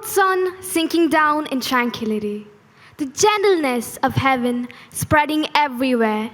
cold sun sinking down in tranquility, the gentleness of heaven spreading everywhere,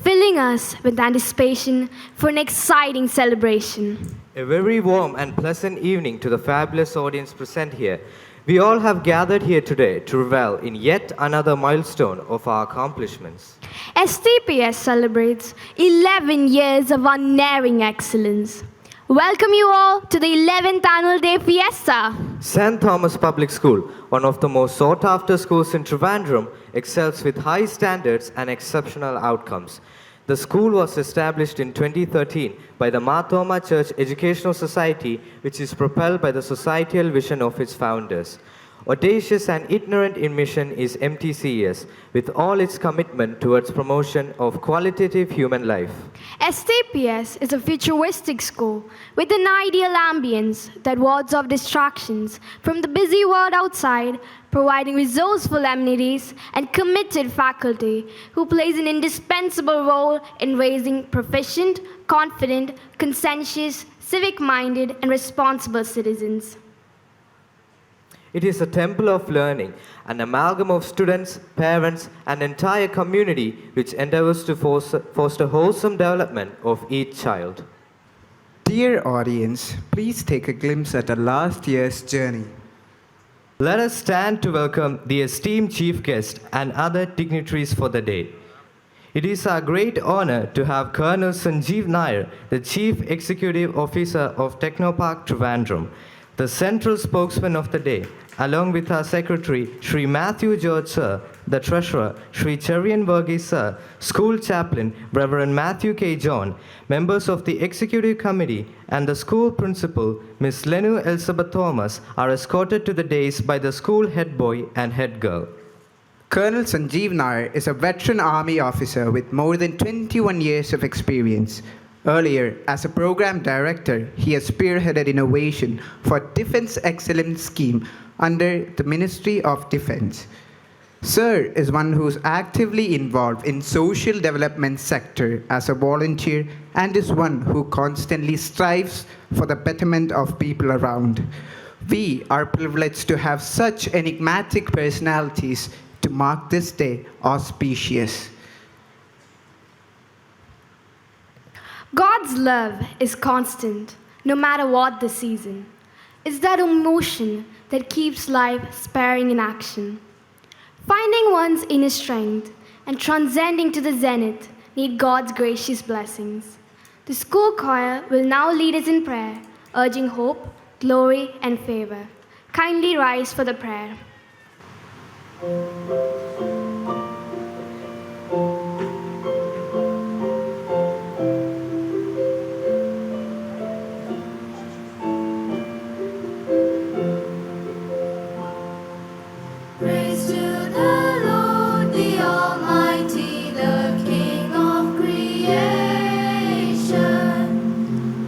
filling us with anticipation for an exciting celebration. A very warm and pleasant evening to the fabulous audience present here. We all have gathered here today to revel in yet another milestone of our accomplishments. STPS celebrates 11 years of unerring excellence. Welcome you all to the 11th Annual Day Fiesta. St. Thomas Public School, one of the most sought-after schools in Trivandrum, excels with high standards and exceptional outcomes. The school was established in 2013 by the Marthoma Church Educational Society, which is propelled by the societal vision of its founders. Audacious and ignorant in mission is MTCS, with all its commitment towards promotion of qualitative human life. STPS is a futuristic school with an ideal ambience that wards off distractions from the busy world outside, providing resourceful amenities and committed faculty who plays an indispensable role in raising proficient, confident, conscientious, civic-minded, and responsible citizens. It is a temple of learning, an amalgam of students, parents, and entire community which endeavors to foster wholesome development of each child. Dear audience, please take a glimpse at our last year's journey. Let us stand to welcome the esteemed chief guest and other dignitaries for the day. It is our great honor to have Colonel Sanjeev Nair, the Chief Executive Officer of Technopark Trivandrum, the central spokesman of the day, along with our Secretary, Sri Matthew George Sir, the Treasurer, Sri Cherian Verghese Sir, School Chaplain, Reverend Matthew K. John, members of the Executive Committee, and the School Principal, Ms. Lenu Elizabeth Thomas, are escorted to the dais by the school head boy and head girl. Colonel Sanjeev Nair is a veteran Army officer with more than 21 years of experience. Earlier, as a program director, he has spearheaded innovation for Defense Excellence Scheme under the Ministry of Defense. Sir is one who is actively involved in social development sector as a volunteer and is one who constantly strives for the betterment of people around. We are privileged to have such enigmatic personalities to mark this day auspicious. God's love is constant, no matter what the season. It's that emotion that keeps life sparing in action. Finding one's inner strength and transcending to the zenith need God's gracious blessings. The school choir will now lead us in prayer, urging hope, glory, and favor. Kindly rise for the prayer. Praise to the Lord, the Almighty, the King of creation.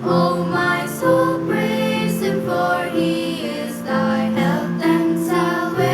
O my soul, praise Him, for He is thy health and salvation.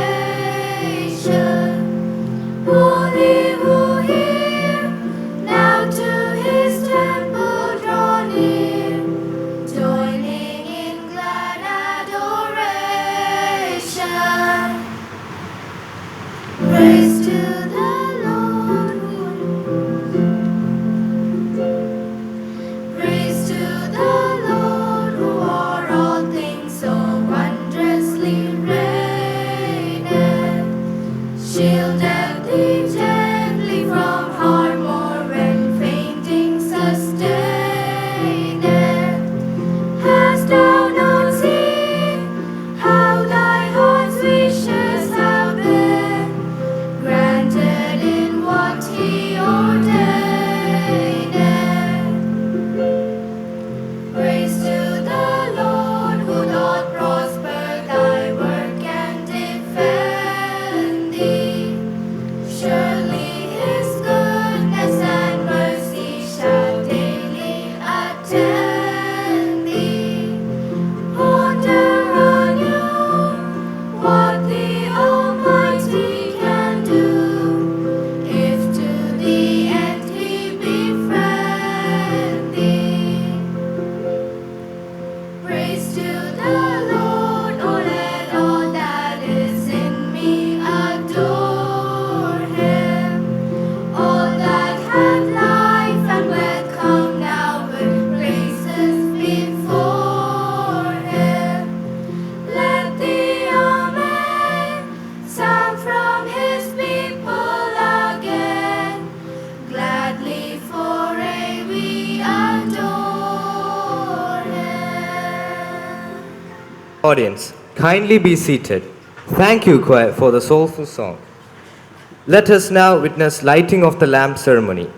audience, kindly be seated. Thank you, choir, for the soulful song. Let us now witness lighting of the lamp ceremony.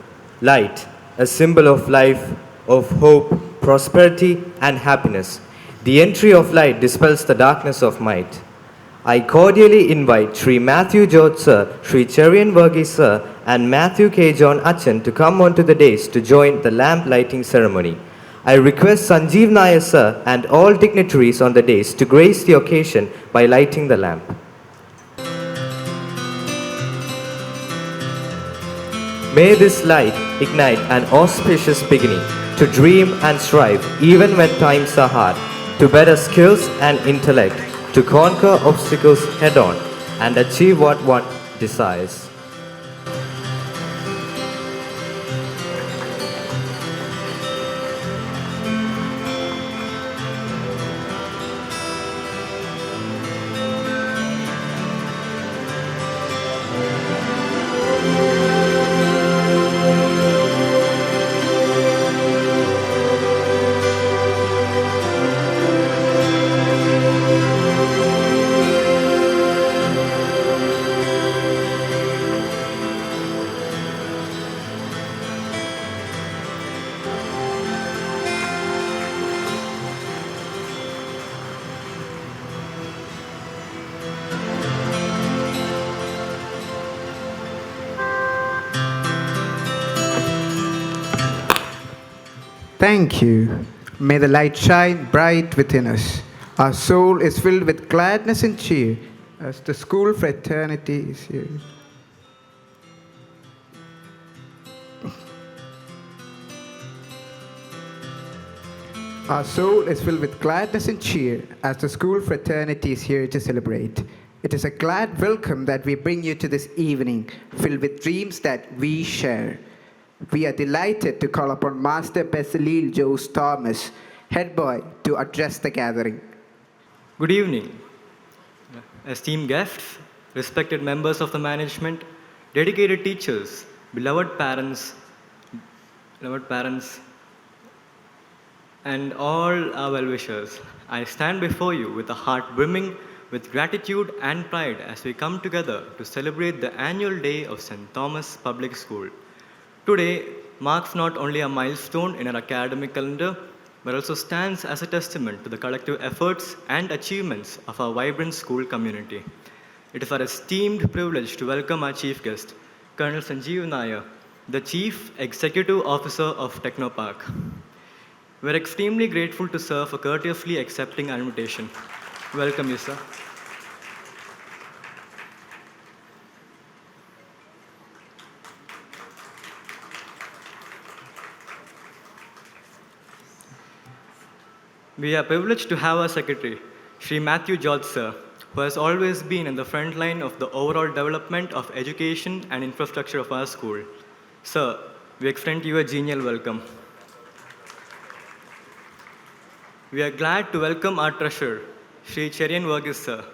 Light, a symbol of life, of hope, prosperity, and happiness. The entry of light dispels the darkness of might. I cordially invite Sri Matthew George Sir, Sri Cherian Verghese Sir, and Matthew K. John Achan to come onto the dais to join the lamp lighting ceremony. I request Sanjeev Nair Sir and all dignitaries on the dais to grace the occasion by lighting the lamp. May this light ignite an auspicious beginning to dream and strive even when times are hard, to better skills and intellect, to conquer obstacles head on and achieve what one desires. Thank you. May the light shine bright within us. Our soul is filled with gladness and cheer as the school fraternity is here. Our soul is filled with gladness and cheer as the school fraternity is here to celebrate. It is a glad welcome that we bring you to this evening, filled with dreams that we share. We are delighted to call upon Master Basilil Jose Thomas, head boy, to address the gathering. Good evening, esteemed guests, respected members of the management, dedicated teachers, beloved parents, and all our well-wishers. I stand before you with a heart brimming with gratitude and pride as we come together to celebrate the annual day of St. Thomas Public School. Today marks not only a milestone in our academic calendar, but also stands as a testament to the collective efforts and achievements of our vibrant school community. It is our esteemed privilege to welcome our chief guest, Colonel Sanjeev Nair, the Chief Executive Officer of Technopark. We are extremely grateful to sir for courteously accepting our invitation. Welcome you, sir. We are privileged to have our secretary, Sri Matthew George Sir, who has always been in the front line of the overall development of education and infrastructure of our school. Sir, we extend you a genial welcome. We are glad to welcome our treasurer, Sri Cherian Verghese Sir.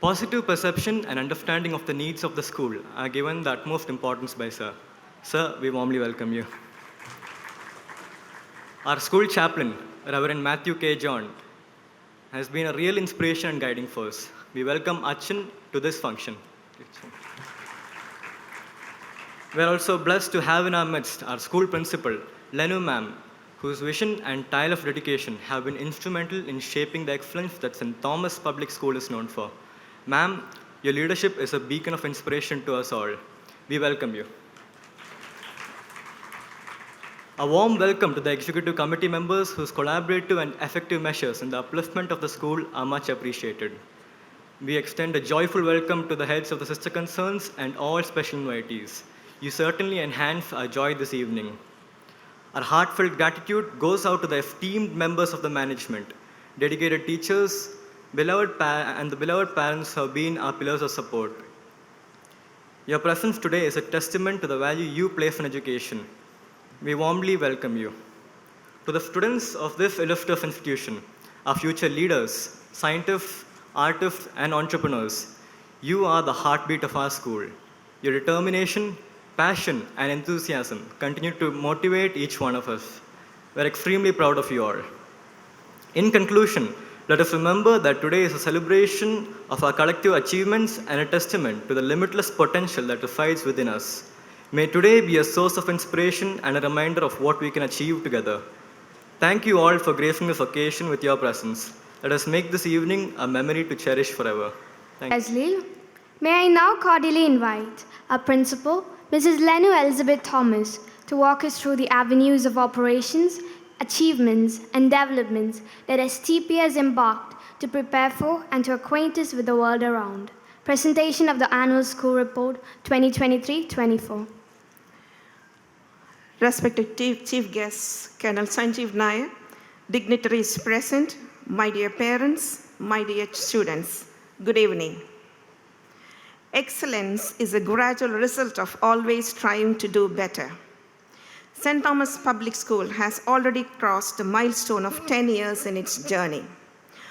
Positive perception and understanding of the needs of the school are given the utmost importance by Sir. Sir, we warmly welcome you. Our school chaplain, Reverend Matthew K. John, has been a real inspiration and guiding force. We welcome Achan to this function. We are also blessed to have in our midst our school principal, Lenu ma'am, whose vision and tile of dedication have been instrumental in shaping the excellence that St. Thomas Public School is known for. Ma'am, your leadership is a beacon of inspiration to us all. We welcome you. A warm welcome to the executive committee members whose collaborative and effective measures in the upliftment of the school are much appreciated. We extend a joyful welcome to the heads of the sister concerns and all special invitees. You certainly enhance our joy this evening. Our heartfelt gratitude goes out to the esteemed members of the management, dedicated teachers, and the beloved parents who have been our pillars of support. Your presence today is a testament to the value you place in education. We warmly welcome you. To the students of this illustrious institution, our future leaders, scientists, artists, and entrepreneurs, you are the heartbeat of our school. Your determination, passion, and enthusiasm continue to motivate each one of us. We're extremely proud of you all. In conclusion, Let us remember that today is a celebration of our collective achievements and a testament to the limitless potential that resides within us. May today be a source of inspiration and a reminder of what we can achieve together. Thank you all for gracing this occasion with your presence. Let us make this evening a memory to cherish forever. Thank you. Leslie, may I now cordially invite our principal, Mrs. Lenu Elizabeth Thomas, to walk us through the avenues of operations, achievements, and developments that STP has embarked to prepare for and to acquaint us with the world around. Presentation of the Annual School Report 2023-24. Respected Chief Guests, Colonel Sanjeev Nair, dignitaries present, my dear parents, my dear students, good evening. Excellence is a gradual result of always trying to do better. St. Thomas Public School has already crossed the milestone of 10 years in its journey.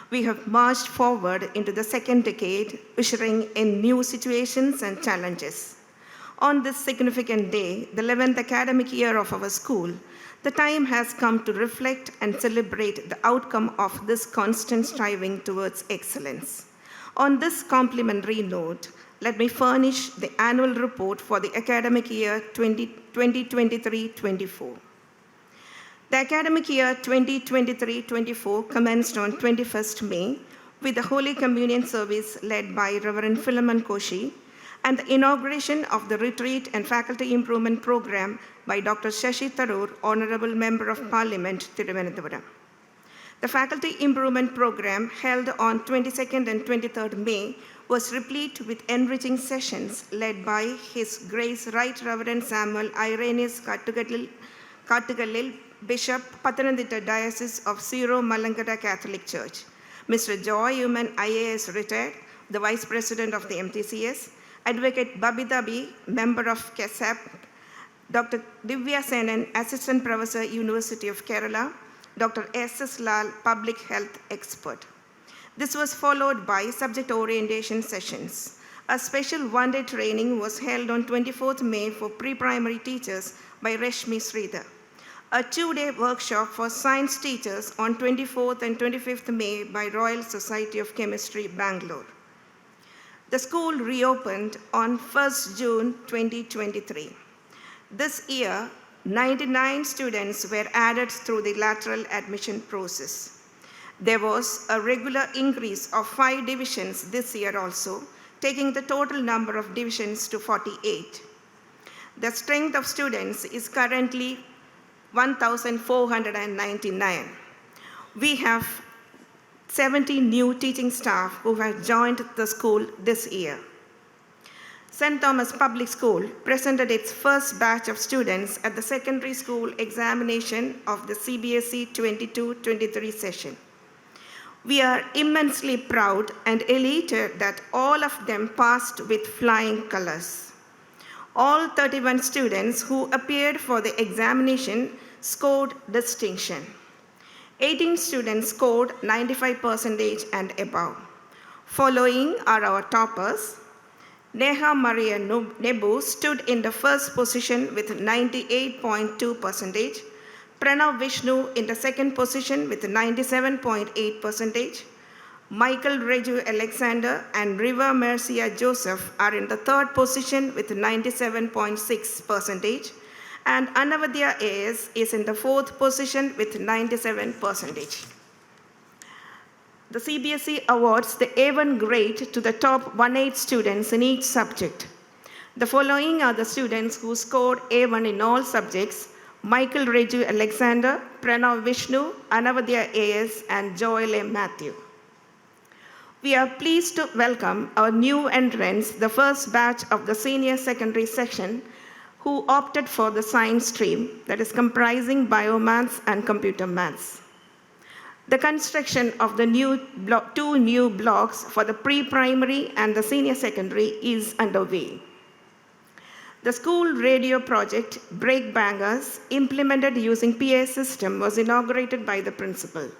We have marched forward into the second decade, ushering in new situations and challenges. On this significant day, the 11th academic year of our school, the time has come to reflect and celebrate the outcome of this constant striving towards excellence. On this complimentary note, let me furnish the annual report for the academic year 2023-24. The academic year 2023-24 commenced on 21st May with the Holy Communion service led by Reverend Philemon Koshi and the inauguration of the Retreat and Faculty Improvement Program by Dr. Shashi Tharoor, Honorable Member of Parliament, Thiruvananthapuram. The Faculty Improvement Program held on 22nd and 23rd May was replete with enriching sessions led by His Grace Right Reverend Samuel Irenaeus Kattukalil, Bishop, Pathanamthitta Diocese of Syro Malankara Catholic Church, Mr. Joy Human IAS retired, the Vice President of the MTCS, Advocate Babita B, Member of KESAP, Dr. Divya Senan, Assistant Professor, University of Kerala, Dr. S.S. Lal, Public Health Expert. This was followed by subject orientation sessions. A special one-day training was held on 24th May for pre-primary teachers by Reshmi Sridhar. A two-day workshop for science teachers on 24th and 25th May by Royal Society of Chemistry, Bangalore. The school reopened on 1st June 2023. This year, 99 students were added through the lateral admission process. There was a regular increase of 5 divisions this year also, taking the total number of divisions to 48. The strength of students is currently 1,499. We have 70 new teaching staff who have joined the school this year. St. Thomas Public School presented its first batch of students at the secondary school examination of the CBSE 22-23 session. We are immensely proud and elated that all of them passed with flying colors. All 31 students who appeared for the examination scored distinction. 18 students scored 95% and above. Following are our toppers. Neha Maria Nebu stood in the first position with 98.2%. Pranav Vishnu in the second position with 97.8%. Michael Reju Alexander and Riva Mercia Joseph are in the third position with 97.6%. And Anavadya AS is in the fourth position with 97%. The CBSE awards the A1 grade to the top 180 students in each subject. The following are the students who scored A1 in all subjects: Michael Reju Alexander, Pranav Vishnu, Anavadya AS, and Joel A. Matthew. We are pleased to welcome our new entrants, the first batch of the senior secondary section, who opted for the science stream, that is comprising biomaths and computer maths. The construction of the two new blocks for the pre-primary and the senior secondary is underway. The school radio project, Break Bangers, implemented using PA system, was inaugurated by the principal.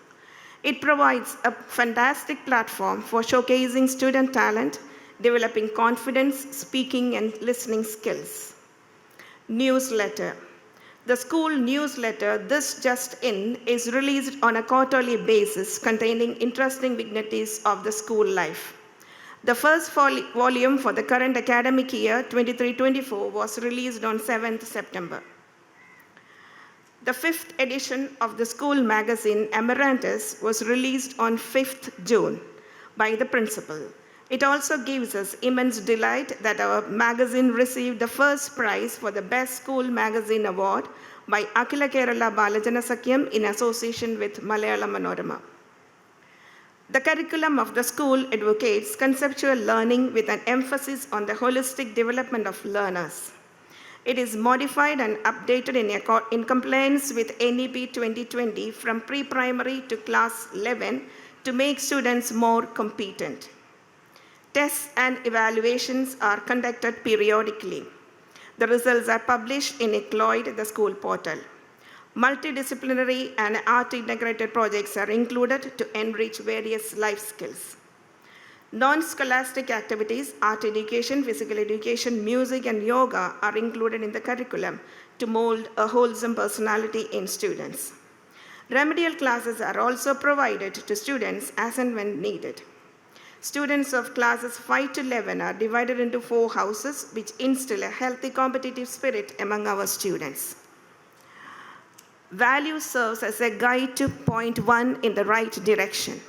It provides a fantastic platform for showcasing student talent, developing confidence, speaking and listening skills. Newsletter. The school newsletter, This Just In, is released on a quarterly basis containing interesting vignettes of the school life. The first volume for the current academic year 23-24 was released on 7th September. The 5th edition of the school magazine Amaranthus was released on 5th June by the principal. It also gives us immense delight that our magazine received the first prize for the Best School Magazine Award by Akila Kerala Balajana Sakyam in association with Malayalam Manorama. The curriculum of the school advocates conceptual learning with an emphasis on the holistic development of learners. It is modified and updated in compliance with NEP 2020 from pre-primary to class 11 to make students more competent. Tests and evaluations are conducted periodically. The results are published in Ecloid, the school portal. Multidisciplinary and art-integrated projects are included to enrich various life skills. Non-scholastic activities, art education, physical education, music, and yoga are included in the curriculum to mold a wholesome personality in students. Remedial classes are also provided to students as and when needed. Students of classes 5 to 11 are divided into 4 houses, which instill a healthy competitive spirit among our students. Value serves as a guide to point 1 in the right direction.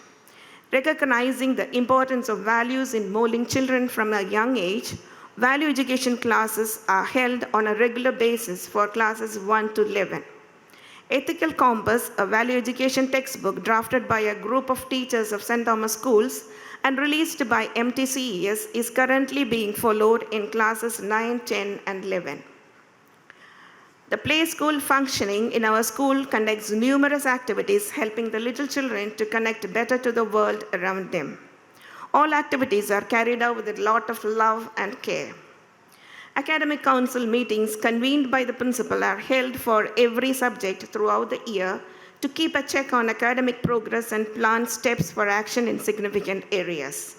Recognizing the importance of values in molding children from a young age, value education classes are held on a regular basis for classes 1 to 11. Ethical Compass, a value education textbook drafted by a group of teachers of St. Thomas schools and released by MTCES, is currently being followed in classes 9, 10, and 11. The play school functioning in our school conducts numerous activities helping the little children to connect better to the world around them. All activities are carried out with a lot of love and care. Academic council meetings convened by the principal are held for every subject throughout the year to keep a check on academic progress and plan steps for action in significant areas.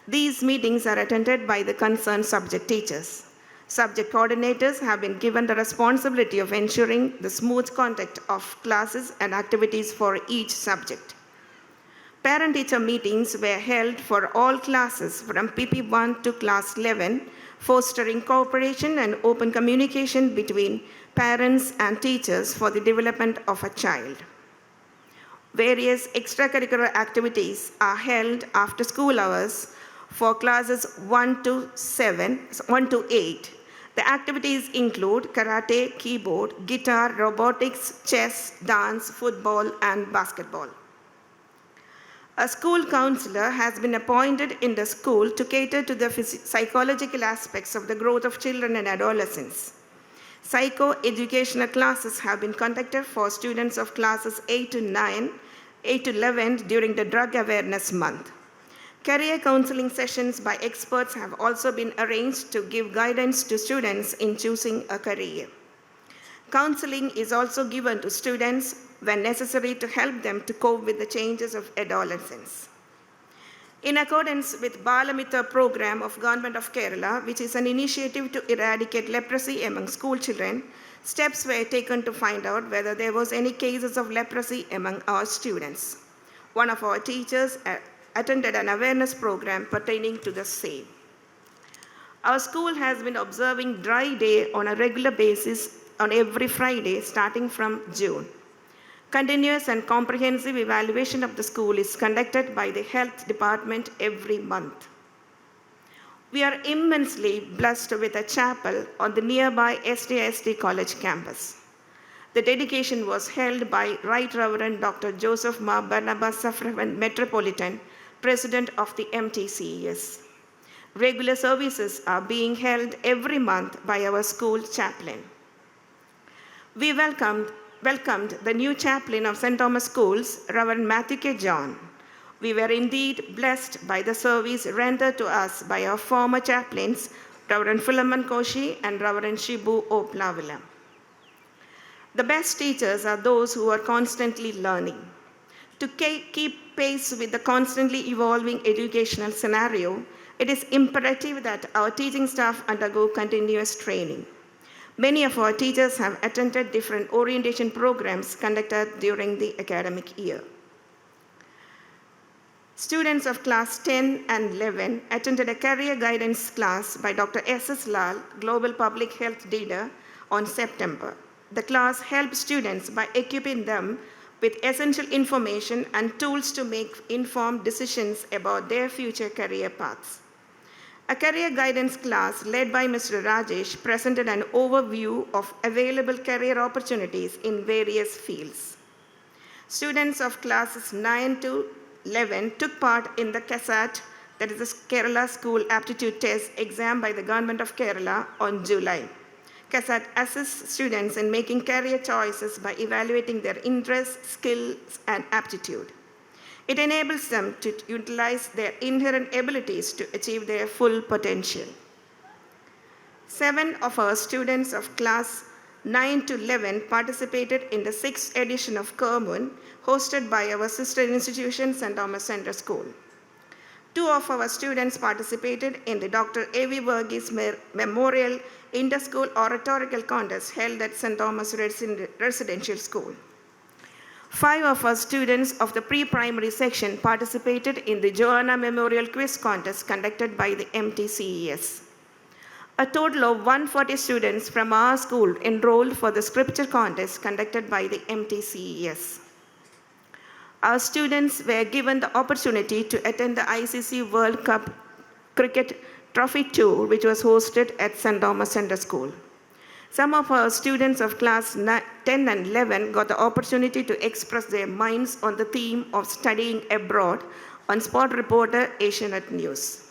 These meetings are attended by the concerned subject teachers. Subject coordinators have been given the responsibility of ensuring the smooth conduct of classes and activities for each subject. Parent-teacher meetings were held for all classes from PP1 to class 11, fostering cooperation and open communication between parents and teachers for the development of a child. Various extracurricular activities are held after school hours for classes 1 to 8. The activities include karate, keyboard, guitar, robotics, chess, dance, football, and basketball. A school counselor has been appointed in the school to cater to the psychological aspects of the growth of children and adolescents. Psycho-educational classes have been conducted for students of classes 8 to 11 during the Drug Awareness Month. Career counseling sessions by experts have also been arranged to give guidance to students in choosing a career. Counseling is also given to students when necessary to help them to cope with the changes of adolescence. In accordance with Balamitra program of Government of Kerala, which is an initiative to eradicate leprosy among school children, steps were taken to find out whether there was any cases of leprosy among our students. One of our teachers attended an awareness program pertaining to the same. Our school has been observing Dry Day on a regular basis on every Friday starting from June. Continuous and comprehensive evaluation of the school is conducted by the Health Department every month. We are immensely blessed with a chapel on the nearby STISD College campus. The dedication was held by Right Reverend Dr. Joseph Ma Barnabas Safravan, Metropolitan, President of the MTCES. Regular services are being held every month by our school chaplain. We welcomed the new chaplain of St. Thomas Schools, Reverend Matthew K. John. We were indeed blessed by the service rendered to us by our former chaplains, Reverend Philemon Koshi and Reverend Shibu O. Plavila. The best teachers are those who are constantly learning. To keep pace with the constantly evolving educational scenario, it is imperative that our teaching staff undergo continuous training. Many of our teachers have attended different orientation programs conducted during the academic year. Students of class 10 and 11 attended a career guidance class by Dr. S.S. Lal, Global Public Health Leader, on September. The class helped students by equipping them with essential information and tools to make informed decisions about their future career paths. A career guidance class led by Mr. Rajesh presented an overview of available career opportunities in various fields. Students of classes 9 to 11 took part in the CASAT, that is the Kerala School Aptitude Test exam by the Government of Kerala on July. CASAT assists students in making career choices by evaluating their interests, skills, and aptitude. It enables them to utilize their inherent abilities to achieve their full potential. 7 of our students of class 9 to 11 participated in the 6th edition of Kermun, hosted by our sister institution, St. Thomas Central School. 2 of our students participated in the Dr. A.V. Verghese Memorial Inter-School Oratorical Contest held at St. Thomas Residential School. 5 of our students of the pre-primary section participated in the Joanna Memorial Quiz Contest conducted by the MTCES. A total of 140 students from our school enrolled for the scripture contest conducted by the MTCES. Our students were given the opportunity to attend the ICC World Cup Cricket Trophy Tour, which was hosted at St. Thomas Central School. Some of our students of class 10 and 11 got the opportunity to express their minds on the theme of studying abroad on Sport Reporter Asianet News.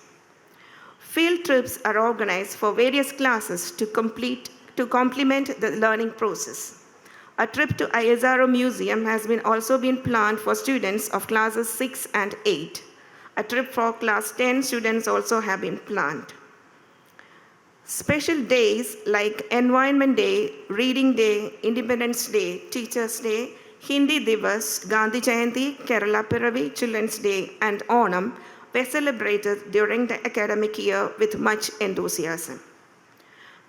Field trips are organized for various classes to complement the learning process. A trip to ISRO Museum has also been planned for students of classes 6 and 8. A trip for class 10 students also have been planned. Special days like Environment Day, Reading Day, Independence Day, Teachers Day, Hindi Divas, Gandhi Jayanti, Kerala Piravi, Children's Day, and Onam were celebrated during the academic year with much enthusiasm.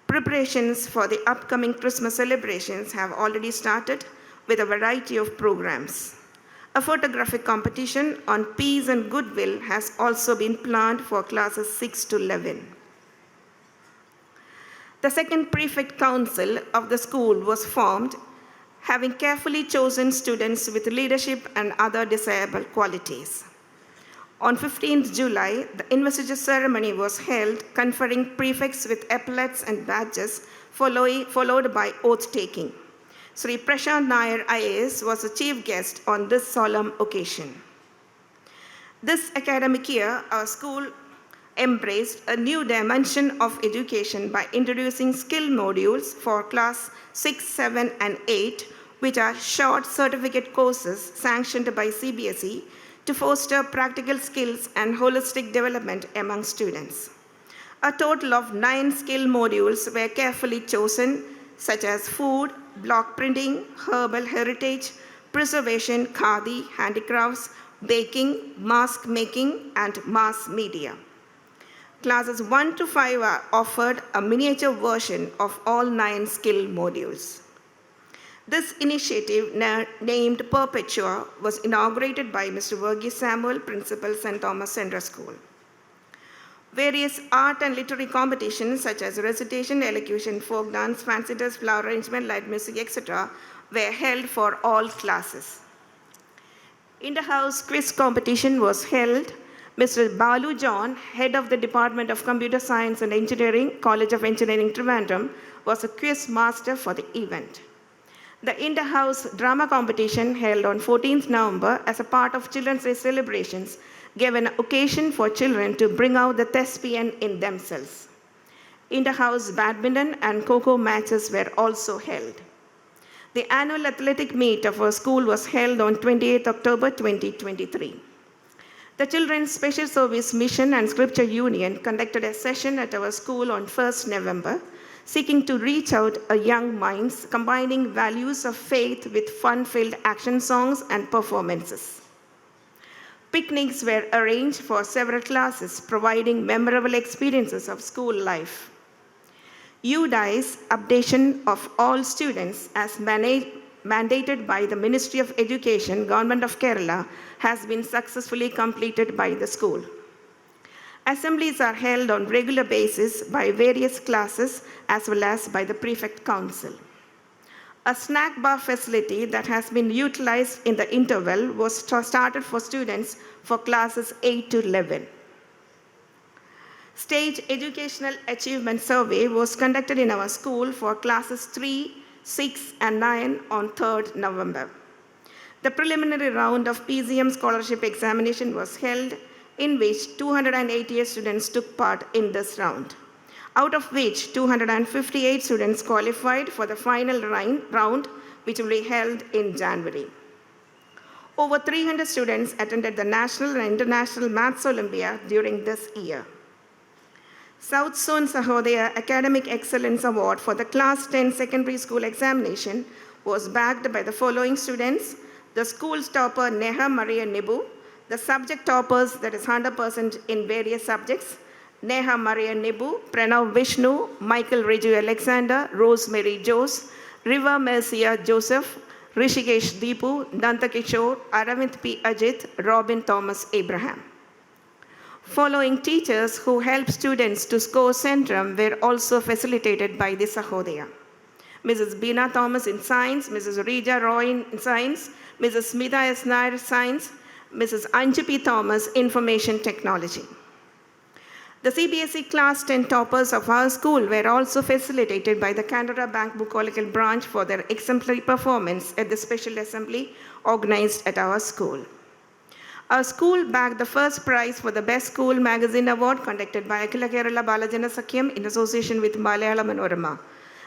Preparations for the upcoming Christmas celebrations have already started with a variety of programs. A photographic competition on peace and goodwill has also been planned for classes 6 to 11. The second prefect council of the school was formed, having carefully chosen students with leadership and other desirable qualities. On 15th July, the investiture ceremony was held, conferring prefects with epaulets and badges, followed by oath-taking. Sri Prashant Nair IAS was the chief guest on this solemn occasion. This academic year, our school embraced a new dimension of education by introducing skill modules for class 6, 7, and 8, which are short certificate courses sanctioned by CBSE to foster practical skills and holistic development among students. A total of 9 skill modules were carefully chosen, such as food, block printing, herbal heritage, preservation, khadi, handicrafts, baking, mask making, and mass media. Classes 1 to 5 are offered a miniature version of all 9 skill modules. This initiative, named Perpetua, was inaugurated by Mr. Verghese Samuel, Principal, St. Thomas Central School. Various art and literary competitions such as recitation, elocution, folk dance, fancy dress, flower arrangement, light music, etc. were held for all classes. Inter-house quiz competition was held. Mr. Balu John, head of the Department of Computer Science and Engineering, College of Engineering, Trivandrum, was a quiz master for the event. The inter-house drama competition held on 14th November as a part of Children's Day celebrations gave an occasion for children to bring out the thespian in themselves. Inter-house badminton and kho-kho matches were also held. The annual athletic meet of our school was held on 28 October 2023. The Children's Special Service Mission and Scripture Union conducted a session at our school on 1st November, seeking to reach out a young minds, combining values of faith with fun-filled action songs and performances. Picnics were arranged for several classes, providing memorable experiences of school life. UDI's updation of all students as mandated by the Ministry of Education, Government of Kerala, has been successfully completed by the school. Assemblies are held on regular basis by various classes as well as by the prefect council. A snack bar facility that has been utilized in the interval was started for students for classes 8 to 11. Stage Educational Achievement Survey was conducted in our school for classes 3, 6, and 9 on 3rd November. The preliminary round of PCM scholarship examination was held, in which 288 students took part in this round, out of which 258 students qualified for the final round, which will be held in January. Over 300 students attended the National and International Maths Olympia during this year. South Zone Sahodaya Academic Excellence Award for the Class 10 Secondary School Examination was backed by the following students: the school's topper Neha Maria Nibu, the subject toppers, that is 100% in various subjects, Neha Maria Nibu, Pranav Vishnu, Michael Riju Alexander, Rosemary Jose, Riva Mercia Joseph, Rishikesh Deepu, Danta Kishore, Aravind P. Ajit, Robin Thomas Abraham. Following teachers who helped students to score centrum were also facilitated by the Sahodaya: Mrs. Beena Thomas in Science, Mrs. Rija Roy in Science, Mrs. Smita S. Nair Science, Mrs. Anju P. Thomas Information Technology. The CBSE Class 10 toppers of our school were also facilitated by the Canara Bank Bucolical branch for their exemplary performance at the special assembly organized at our school. Our school bagged the first prize for the Best School Magazine Award conducted by Akhila Kerala Balajana Sakyam in association with Malayala Manorama.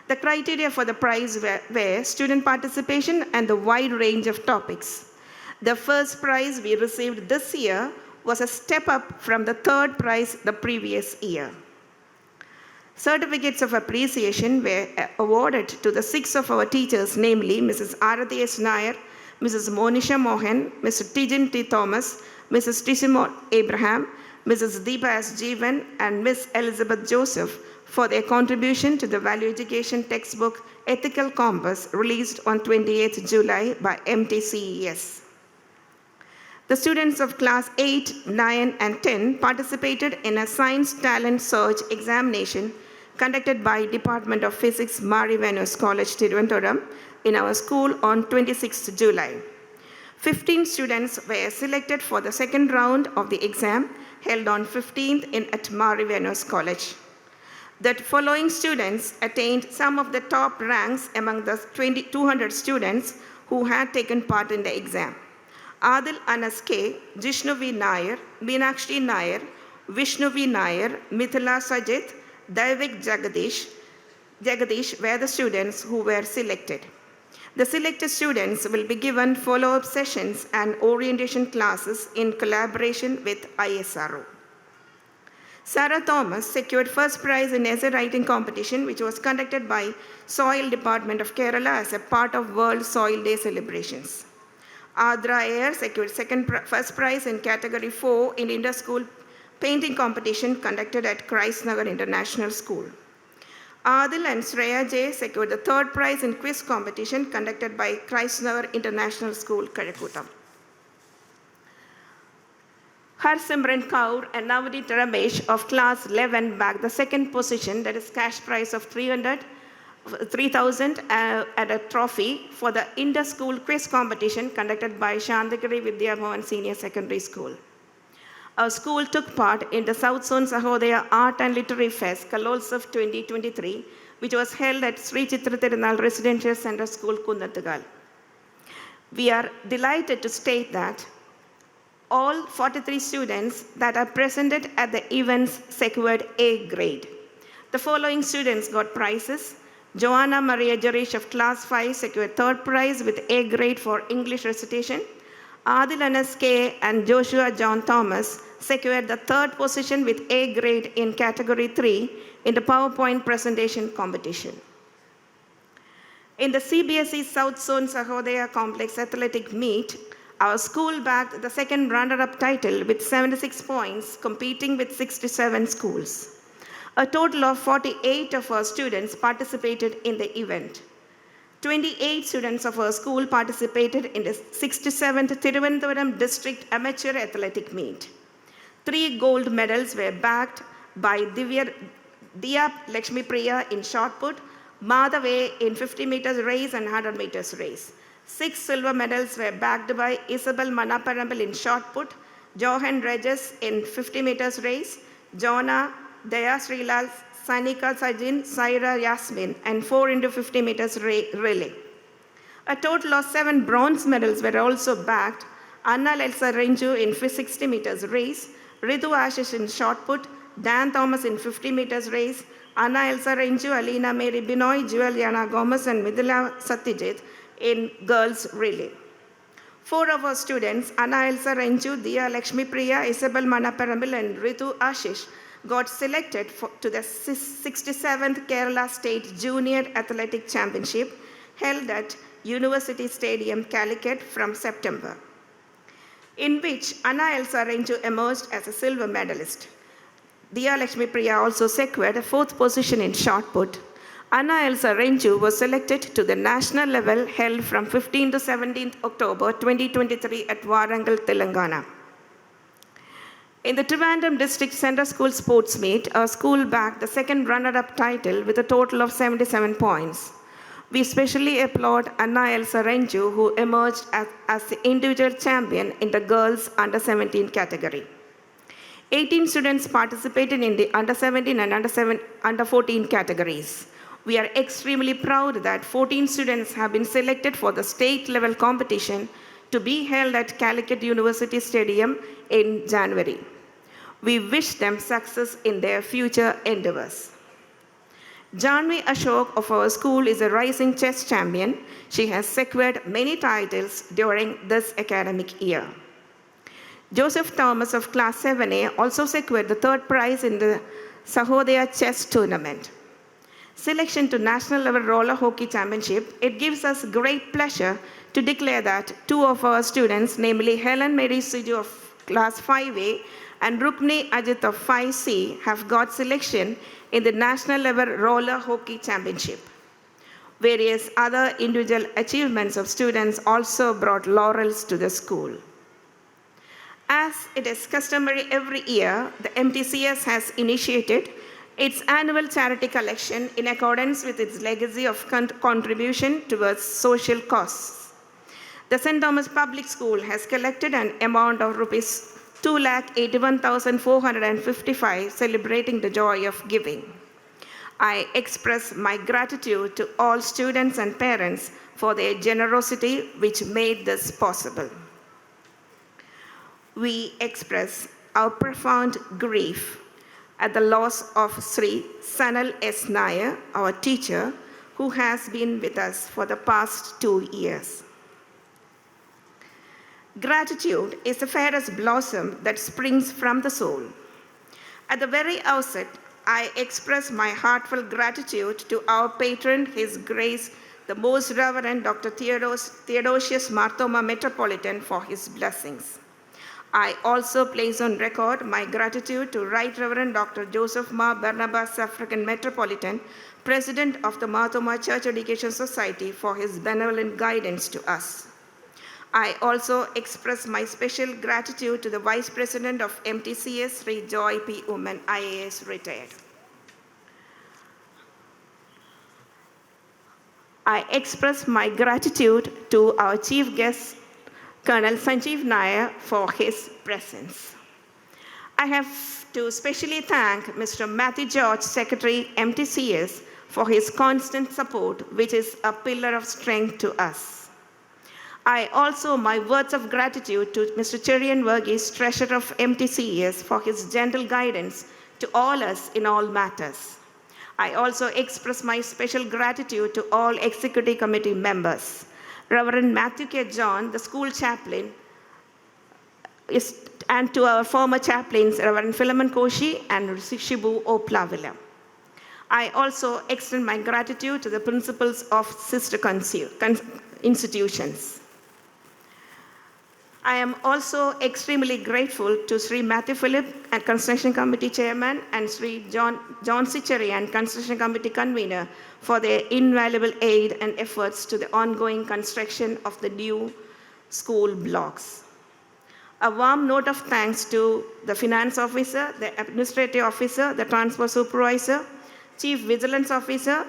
The criteria for the prize were student participation and the wide range of topics. The first prize we received this year was a step up from the third prize the previous year. Certificates of appreciation were awarded to the 6 of our teachers, namely Mrs. Arathi S. Nair, Mrs. Monisha Mohan, Mr. Tijin T. Thomas, Mrs. Tishimo Abraham, Mrs. Deepa S. Jeevan, and Miss Elizabeth Joseph for their contribution to the value education textbook Ethical Compass, released on 28th July by MTCES. The students of class 8, 9, and 10 participated in a science talent search examination conducted by Department of Physics, Mari Venus College, Tiruvandhuram, in our school on 26th July. 15 students were selected for the second round of the exam held on 15th at Mari Venus College. The following students attained some of the top ranks among the 200 students who had taken part in the exam: Adil Anas K, Jishnu V. Nair, Meenakshi Nair, Vishnu V. Nair, Mithila Sajit, Daivik Jagadish were the students who were selected. The selected students will be given follow-up sessions and orientation classes in collaboration with ISRO. Sarah Thomas secured first prize in essay writing competition, which was conducted by Soil Department of Kerala as a part of World Soil Day celebrations. Adra Ayer secured first prize in category 4 in inter-school painting competition conducted at Christ Nagar International School. Adil and Shreya J secured the third prize in quiz competition conducted by Christ Nagar International School, Karakutam. Harsimran Kaur and Navadit Ramesh of class 11 bagged the second position, that is cash prize of 3,000 and a trophy for the inter-school quiz competition conducted by Shantigiri Vidya Bhavan Senior Secondary School. Our school took part in the South Zone Sahodaya Art and Literary Fest, Kalolsav 2023, which was held at Sri Chitra Tirunal Residential Center School, Kunnattugal. We are delighted to state that all 43 students that are presented at the events secured A grade. The following students got prizes: Joanna Maria Jarish of class 5 secured third prize with A grade for English recitation. Adil Anas K and Joshua John Thomas secured the third position with A grade in category 3 in the PowerPoint presentation competition. In the CBSE South Zone Sahodaya Complex Athletic Meet, our school bagged the second runner-up title with 76 points, competing with 67 schools. A total of 48 of our students participated in the event. 28 students of our school participated in the 67th Thiruvananthapuram District Amateur Athletic Meet. 3 gold medals were bagged by Diya Lakshmi Priya in shot put, Madhave in 50 meters race and 100 meters race. 6 silver medals were bagged by Isabel Manaparambil in shot put, Johan Regis in 50 meters race, Jona, Daya Srilal, Sanika Sajin, Saira Yasmin, and 4 into 50 meters relay. A total of 7 bronze medals were also bagged. Anna Elsa Renju in 60 meters race, Ritu Ashish in shot put, Dan Thomas in 50 meters race, Anna Elsa Renju, Alina Mary Binoy, Juliana Gomez, and Midila Satyajit in girls relay. 4 of our students, Anna Elsa Renju, Diya Lakshmi Priya, Isabel Manaparambil, and Ritu Ashish, got selected to the 67th Kerala State Junior Athletic Championship held at University Stadium, Calicut from September, in which Anna Elsa Renju emerged as a silver medalist. Diya Lakshmi Priya also secured a 4th position in shot put. Anna Elsa Renju was selected to the national level held from 15 to 17 October 2023 at Warangal, Telangana. In the Trivandrum District Centre School Sports Meet, our school bagged the 2nd runner-up title with a total of 77 points. We especially applaud Anna Elsa Renju, who emerged as the individual champion in the girls under 17 category. 18 students participated in the under 17 and under 14 categories. We are extremely proud that 14 students have been selected for the state level competition to be held at Calicut University Stadium in January. We wish them success in their future endeavors. Janvi Ashok of our school is a rising chess champion. She has secured many titles during this academic year. Joseph Thomas of Class 7A also secured the 3rd prize in the Sahodaya Chess Tournament. Selection to National Level Roller Hockey Championship, it gives us great pleasure to declare that 2 of our students, namely Helen Mary Suju of Class 5A and Rukni Ajit of 5C, have got selection in the National Level Roller Hockey Championship. Various other individual achievements of students also brought laurels to the school. As it is customary every year, the MTCS has initiated its annual charity collection in accordance with its legacy of contribution towards social causes. The St. Thomas Public School has collected an amount of Rs 2,81,455, celebrating the joy of giving. I express my gratitude to all students and parents for their generosity which made this possible. We express our profound grief at the loss of Sri Sanal S. Nair, our teacher, who has been with us for the past 2 years. Gratitude is the fairest blossom that springs from the soul. At the very outset, I express my heartfelt gratitude to our patron, His Grace, the Most Reverend Dr. Theodosius Marthoma Metropolitan, for his blessings. I also place on record my gratitude to Right Reverend Dr. Joseph Ma Barnabas African Metropolitan, President of the Marthoma Church Education Society, for his benevolent guidance to us. I also express my special gratitude to the Vice President of MTCS, Sri Joy P. Uman, IAS retired. I express my gratitude to our Chief Guest, Colonel Sanjeev Nair, for his presence. I have to specially thank Mr. Matthew George, Secretary, MTCS, for his constant support, which is a pillar of strength to us. I also my words of gratitude to Mr. Cherian Verghese, Treasurer of MTCS, for his gentle guidance to all us in all matters. I also express my special gratitude to all Executive Committee members. Reverend Matthew K. John, the school chaplain, and to our former chaplains, Reverend Philemon Koshi and Shibu O. Plavila. I also extend my gratitude to the principals of sister institutions. I am also extremely grateful to Sri Matthew Philip and Construction Committee Chairman and Sri John Sicheri and Construction Committee Convener for their invaluable aid and efforts to the ongoing construction of the new school blocks. A warm note of thanks to the Finance Officer, the Administrative Officer, the Transport Supervisor, Chief Vigilance Officer,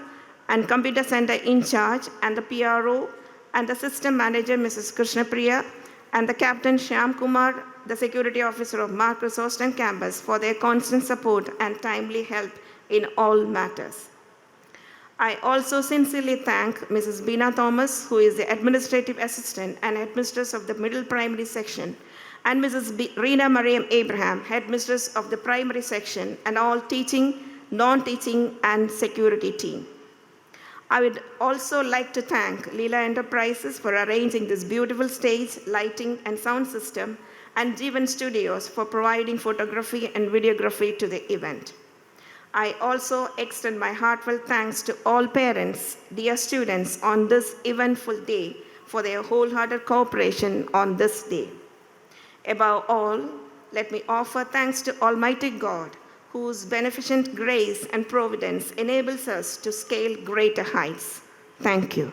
and Computer Center in charge, and the PRO, and the System Manager, Mrs. Krishnapriya, and the Captain Shyam Kumar, the Security Officer of Marcus Austin Campus, for their constant support and timely help in all matters. I also sincerely thank Mrs. Beena Thomas, who is the Administrative Assistant and Headmistress of the Middle Primary Section, and Mrs. Reena Mariam Abraham, Headmistress of the Primary Section, and all teaching, non-teaching, and security team. I would also like to thank Leela Enterprises for arranging this beautiful stage, lighting, and sound system, and Jeevan Studios for providing photography and videography to the event. I also extend my heartfelt thanks to all parents, dear students, on this eventful day for their wholehearted cooperation on this day. Above all, let me offer thanks to Almighty God, whose beneficent grace and providence enables us to scale greater heights. Thank you.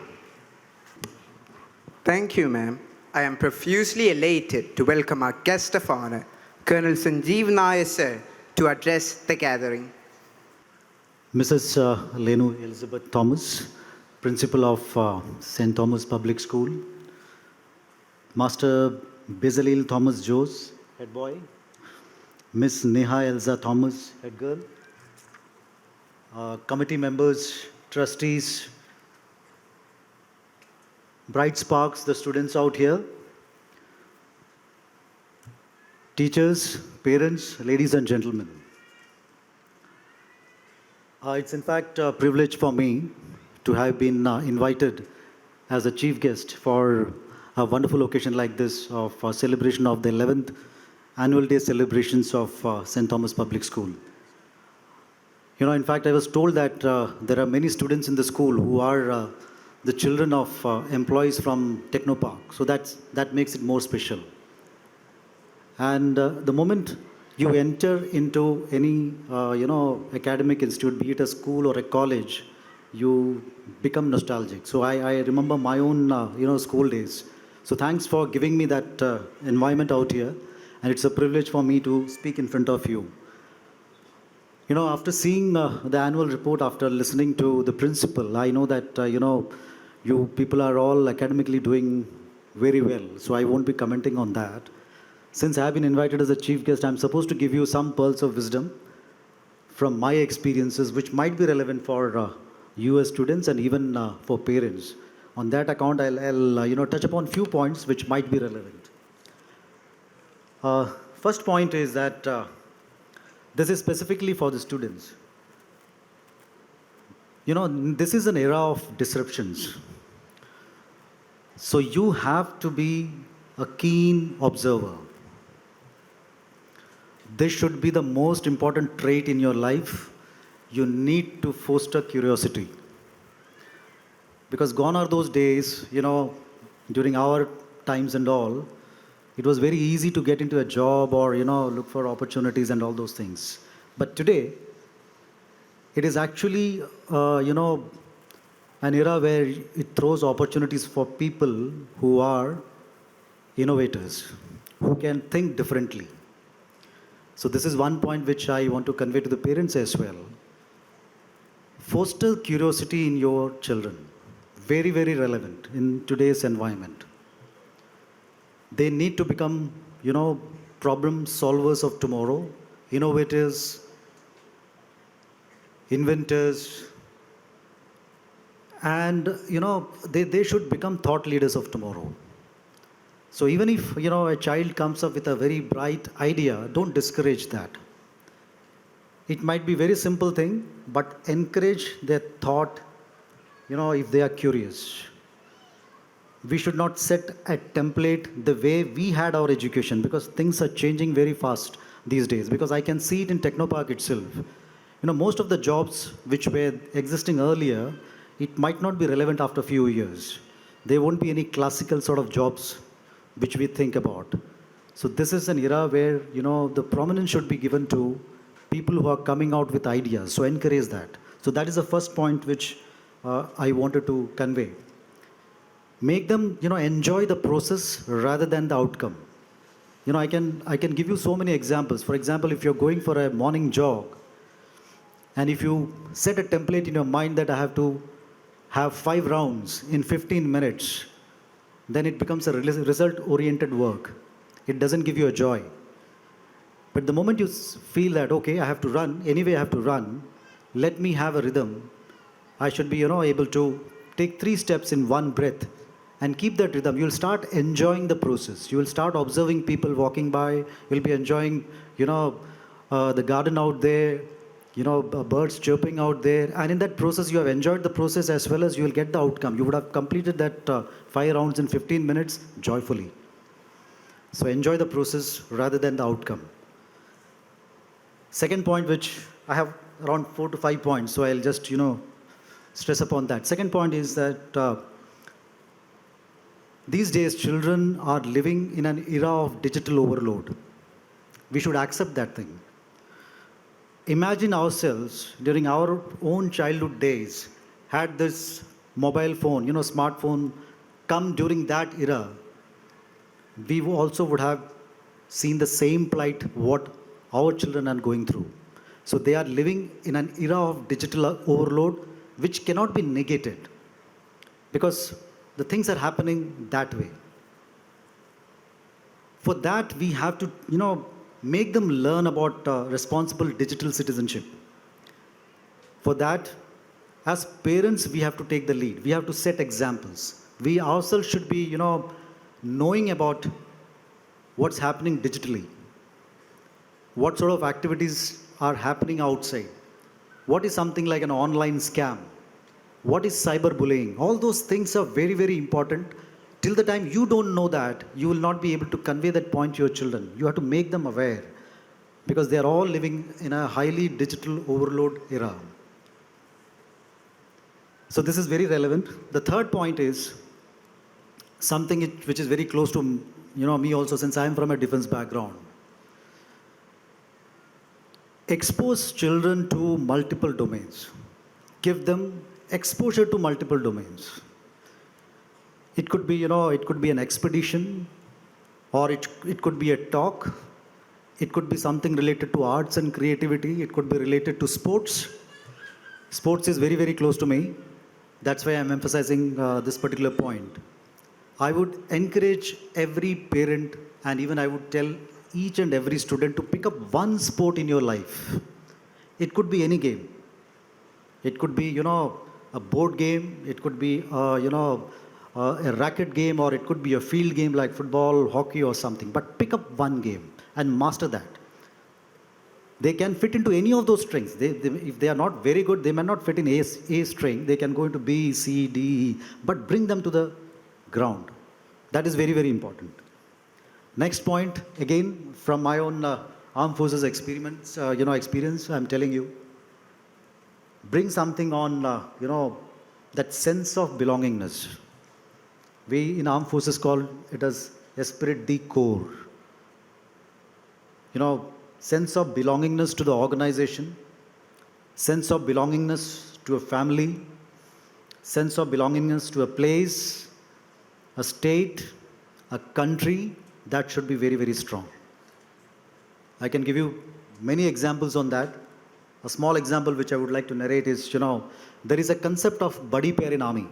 Thank you, ma'am. I am profusely elated to welcome our guest of honor, Colonel Sanjeev Nair, sir, to address the gathering. Mrs. Lenu Elizabeth Thomas, Principal of St. Thomas Public School. Master Bezalel Thomas Jose, Head Boy. Miss Neha Elza Thomas, Head Girl. Committee members, trustees, bright sparks, the students out here. Teachers, parents, ladies and gentlemen. It's in fact a privilege for me to have been invited as a chief guest for a wonderful occasion like this of celebration of the 11th annual day celebrations of St. Thomas Public School. You know, in fact, I was told that there are many students in the school who are the children of employees from Technopark. So that makes it more special. And the moment you enter into any, academic institute, be it a school or a college, you become nostalgic. So I remember my own, school days. So thanks for giving me that environment out here. And it's a privilege for me to speak in front of you. You know, after seeing the annual report, after listening to the principal, I know that, you people are all academically doing very well. So I won't be commenting on that. Since I have been invited as a chief guest, I'm supposed to give you some pearls of wisdom from my experiences, which might be relevant for you as students and even for parents. On that account, I'll touch upon few points which might be relevant. First point is that this is specifically for the students. You know, this is an era of disruptions. So you have to be a keen observer. This should be the most important trait in your life. You need to foster curiosity. Because gone are those days, during our times and all, it was very easy to get into a job or, look for opportunities and all those things. But today, it is actually, an era where it throws opportunities for people who are innovators, who can think differently. So this is one point which I want to convey to the parents as well. Foster curiosity in your children. Very, very relevant in today's environment. They need to become, problem solvers of tomorrow, innovators, inventors, and, they should become thought leaders of tomorrow. So even if, a child comes up with a very bright idea, don't discourage that. It might be a very simple thing, but encourage their thought, if they are curious. We should not set a template the way we had our education, because things are changing very fast these days. Because I can see it in Technopark itself. Most of the jobs which were existing earlier, it might not be relevant after a few years. There won't be any classical sort of jobs which we think about. So this is an era where, the prominence should be given to people who are coming out with ideas. So encourage that. So that is the first point which I wanted to convey. Make them, enjoy the process rather than the outcome. I can give you so many examples. For example, if you're going for a morning jog, and if you set a template in your mind that I have to have 5 rounds in 15 minutes, then it becomes a result-oriented work. It doesn't give you a joy. But the moment you feel that, okay, I have to run, anyway I have to run, let me have a rhythm. I should be, able to take 3 steps in one breath and keep that rhythm. You'll start enjoying the process. You will start observing people walking by. You'll be enjoying, the garden out there, birds chirping out there. And in that process, you have enjoyed the process as well as you will get the outcome. You would have completed that 5 rounds in 15 minutes joyfully. So enjoy the process rather than the outcome. Second point, which I have around 4 to 5 points, so I'll just, stress upon that. Second point is that these days children are living in an era of digital overload. We should accept that thing. Imagine ourselves during our own childhood days had this mobile phone, smartphone come during that era. We also would have seen the same plight what our children are going through. So they are living in an era of digital overload which cannot be negated because the things are happening that way. For that, we have to, make them learn about responsible digital citizenship. For that, as parents, we have to take the lead. We have to set examples. We ourselves should be, knowing about what's happening digitally. What sort of activities are happening outside? What is something like an online scam? What is cyberbullying? All those things are very, very important. Till the time you don't know that, you will not be able to convey that point to your children. You have to make them aware because they are all living in a highly digital overload era. So this is very relevant. The third point is something which is very close to me also, since I am from a defense background. Expose children to multiple domains. Give them exposure to multiple domains. It could be, it could be an expedition, or it could be a talk. It could be something related to arts and creativity. It could be related to sports. Sports is very, very close to me. That's why I'm emphasizing this particular point. I would encourage every parent, and even I would tell each and every student to pick up one sport in your life. It could be any game. It could be, a board game. It could be, a racket game, or it could be a field game like football, hockey, or something. But pick up one game and master that. They can fit into any of those strings. If they are not very good, they may not fit in A string. They can go into B, C, D, E. But bring them to the ground. That is very, very important. Next point, again, from my own armed forces experience, I'm telling you, bring something on, that sense of belongingness. We in armed forces call it as esprit de corps. Sense of belongingness to the organization, sense of belongingness to a family, sense of belongingness to a place, a state, a country, that should be very, very strong. I can give you many examples on that. A small example which I would like to narrate is, there is a concept of buddy pair in army.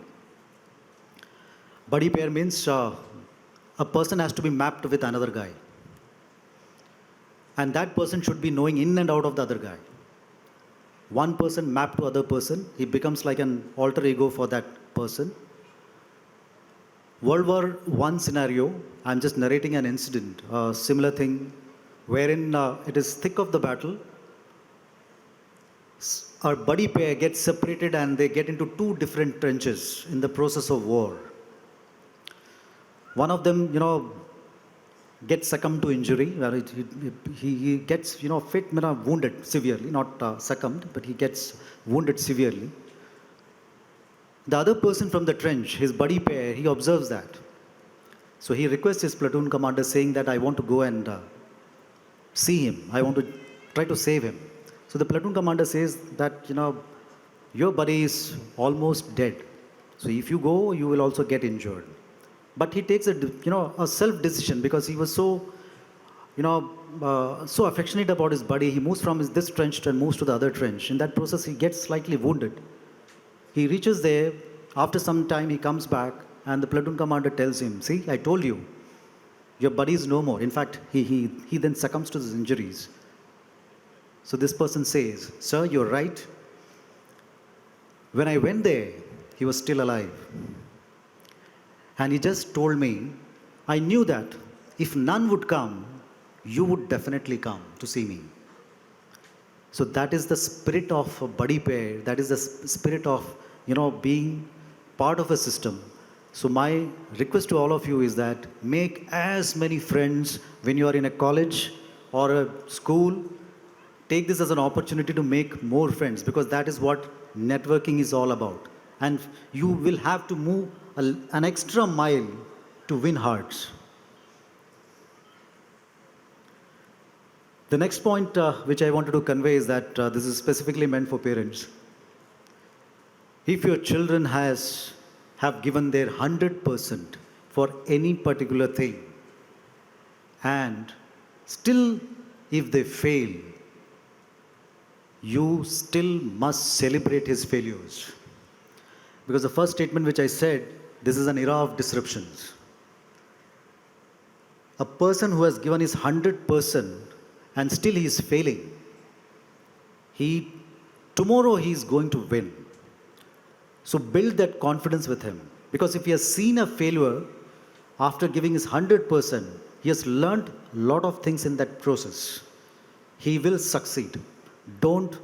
Buddy pair means a person has to be mapped with another guy. And that person should be knowing in and out of the other guy. One person mapped to other person, he becomes like an alter ego for that person. World War I scenario, I'm just narrating an incident, a similar thing, wherein it is thick of the battle. Our buddy pair gets separated and they get into 2 different trenches in the process of war. One of them, gets succumbed to injury, where he gets, wounded severely, not succumbed, but he gets wounded severely. The other person from the trench, his buddy pair, he observes that. So he requests his platoon commander saying that I want to go and see him. I want to try to save him. So the platoon commander says that, your buddy is almost dead. So if you go, you will also get injured. But he takes a self-decision because he was so, so affectionate about his buddy. He moves from this trench and moves to the other trench. In that process, he gets slightly wounded. He reaches there. After some time, he comes back and the platoon commander tells him, see, I told you, your buddy is no more. In fact, he then succumbs to his injuries. So this person says, sir, you're right. When I went there, he was still alive. And he just told me, I knew that if none would come, you would definitely come to see me. So that is the spirit of a buddy pair. That is the spirit of, being part of a system. So my request to all of you is that make as many friends when you are in a college or a school. Take this as an opportunity to make more friends because that is what networking is all about. And you will have to move an extra mile to win hearts. The next point which I wanted to convey is that this is specifically meant for parents. If your children have given their 100% for any particular thing, and still if they fail, you still must celebrate his failures. Because the first statement which I said, this is an era of disruptions. A person who has given his 100% and still he is failing, tomorrow he is going to win. So build that confidence with him. Because if he has seen a failure after giving his 100%, he has learned a lot of things in that process. He will succeed. Don't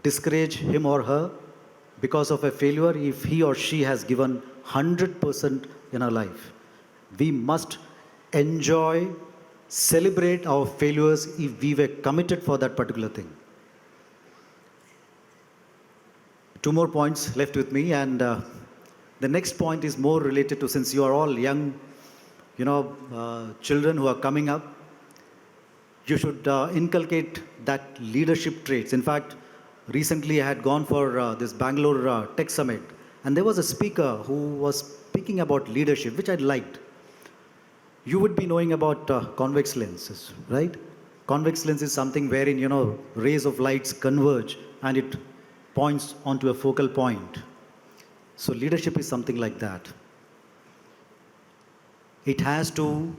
discourage him or her because of a failure if he or she has given 100% in her life. We must enjoy, celebrate our failures if we were committed for that particular thing. Two more points left with me, and the next point is more related to, since you are all young, children who are coming up, you should inculcate that leadership traits. In fact, recently I had gone for this Bangalore Tech Summit, and there was a speaker who was speaking about leadership, which I liked. You would be knowing about convex lenses, right? Convex lens is something wherein, rays of lights converge and it points onto a focal point. So leadership is something like that. It has to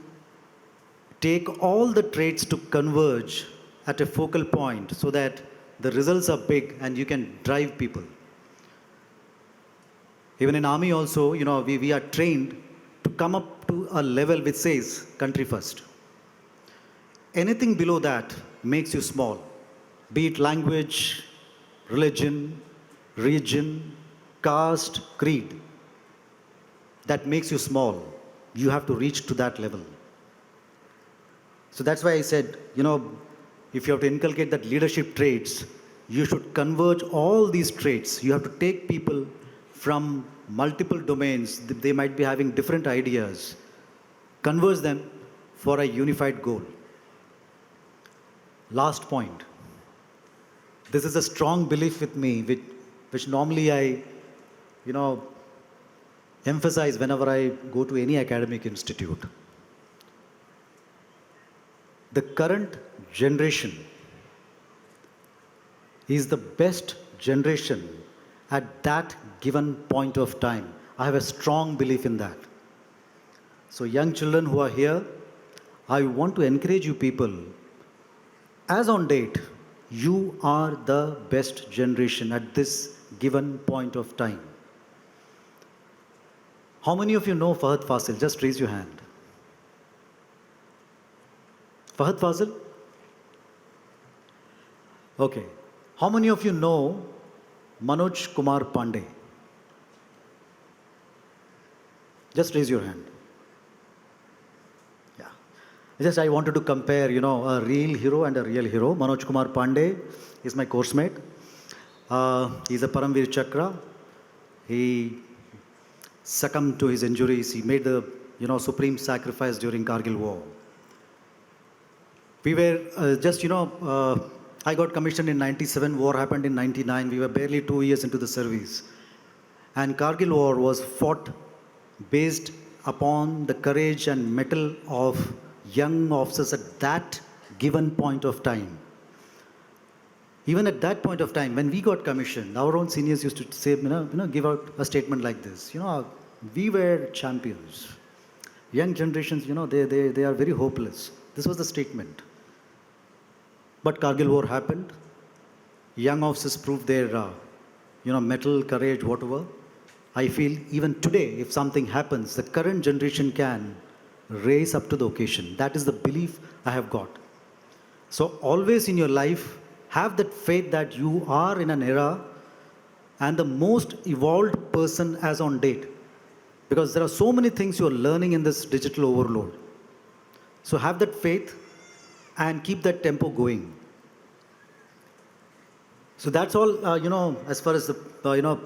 take all the traits to converge at a focal point so that the results are big and you can drive people. Even in army also, we are trained to come up to a level which says country first. Anything below that makes you small, be it language, religion, region, caste, creed. That makes you small. You have to reach to that level. So that's why I said, if you have to inculcate that leadership traits, you should converge all these traits. You have to take people from multiple domains. They might be having different ideas. Converge them for a unified goal. Last point. This is a strong belief with me, which normally I, emphasize whenever I go to any academic institute. The current generation is the best generation at that given point of time. I have a strong belief in that. So young children who are here, I want to encourage you people, as on date, you are the best generation at this given point of time. How many of you know Fahad Fasil? Just raise your hand. Fahad Fasil? Okay. How many of you know Manoj Kumar Pandey? Just raise your hand. Yeah. I wanted to compare, a real hero and a real hero. Manoj Kumar Pandey is my course mate. He's a Paramveer Chakra. He succumbed to his injuries. He made the supreme sacrifice during Kargil War. We were I got commissioned in 97, war happened in 99. We were barely 2 years into the service. And Kargil War was fought based upon the courage and mettle of young officers at that given point of time. Even at that point of time, when we got commissioned, our own seniors used to say, give out a statement like this. We were champions. Young generations, they are very hopeless. This was the statement. But Kargil War happened. Young officers proved their, mettle, courage, whatever. I feel even today, if something happens, the current generation can raise up to the occasion. That is the belief I have got. So always in your life, have that faith that you are in an era and the most evolved person as on date. Because there are so many things you are learning in this digital overload. So have that faith and keep that tempo going. So that's all, as far as the,